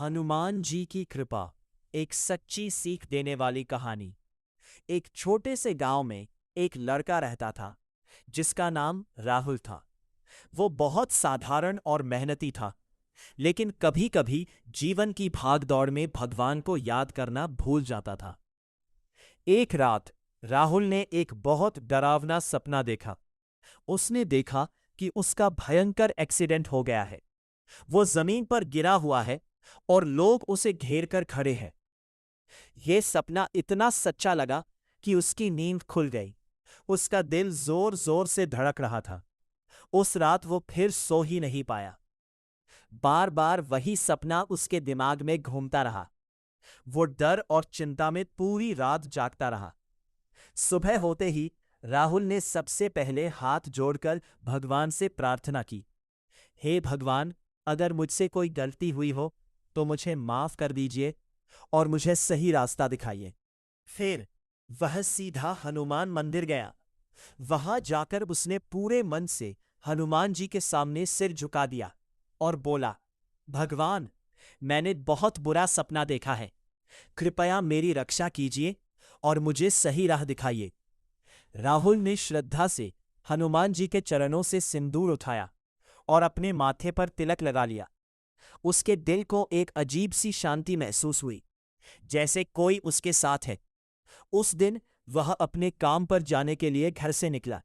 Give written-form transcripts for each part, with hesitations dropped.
हनुमान जी की कृपा, एक सच्ची सीख देने वाली कहानी। एक छोटे से गांव में एक लड़का रहता था जिसका नाम राहुल था। वो बहुत साधारण और मेहनती था, लेकिन कभी-कभी जीवन की भागदौड़ में भगवान को याद करना भूल जाता था। एक रात राहुल ने एक बहुत डरावना सपना देखा। उसने देखा कि उसका भयंकर एक्सीडेंट हो गया है। वो जमीन पर गिरा हुआ है और लोग उसे घेर कर खड़े हैं। यह सपना इतना सच्चा लगा कि उसकी नींद खुल गई। उसका दिल जोर जोर से धड़क रहा था। उस रात वो फिर सो ही नहीं पाया। बार बार वही सपना उसके दिमाग में घूमता रहा। वो डर और चिंता में पूरी रात जागता रहा। सुबह होते ही राहुल ने सबसे पहले हाथ जोड़कर भगवान से प्रार्थना की, हे भगवान, अगर मुझसे कोई गलती हुई हो तो मुझे माफ कर दीजिए और मुझे सही रास्ता दिखाइए। फिर वह सीधा हनुमान मंदिर गया। वहां जाकर उसने पूरे मन से हनुमान जी के सामने सिर झुका दिया और बोला, भगवान, मैंने बहुत बुरा सपना देखा है। कृपया मेरी रक्षा कीजिए और मुझे सही राह दिखाइए। राहुल ने श्रद्धा से हनुमान जी के चरणों से सिंदूर उठाया और अपने माथे पर तिलक लगा लिया। उसके दिल को एक अजीब सी शांति महसूस हुई, जैसे कोई उसके साथ है। उस दिन वह अपने काम पर जाने के लिए घर से निकला।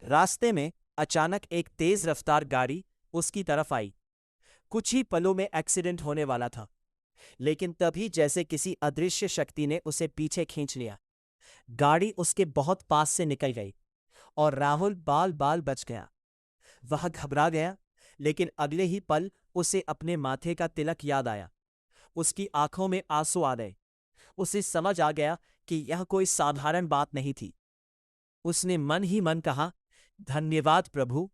रास्ते में अचानक एक तेज रफ्तार गाड़ी उसकी तरफ आई। कुछ ही पलों में एक्सीडेंट होने वाला था, लेकिन तभी जैसे किसी अदृश्य शक्ति ने उसे पीछे खींच लिया। गाड़ी उसके बहुत पास से निकल गई और राहुल बाल बाल बच गया। वह घबरा गया, लेकिन अगले ही पल उसे अपने माथे का तिलक याद आया। उसकी आंखों में आंसू आ गए। उसे समझ आ गया कि यह कोई साधारण बात नहीं थी। उसने मन ही मन कहा, धन्यवाद प्रभु,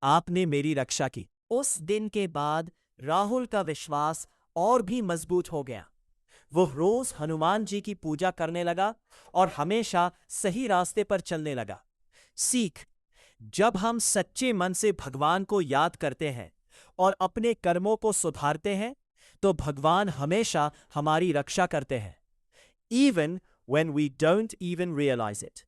आपने मेरी रक्षा की। उस दिन के बाद राहुल का विश्वास और भी मजबूत हो गया। वो रोज हनुमान जी की पूजा करने लगा और हमेशा सही रास्ते पर चलने लगा। सीख: जब हम सच्चे मन से भगवान को याद करते हैं और अपने कर्मों को सुधारते हैं, तो भगवान हमेशा हमारी रक्षा करते हैं, even when we don't even realize it.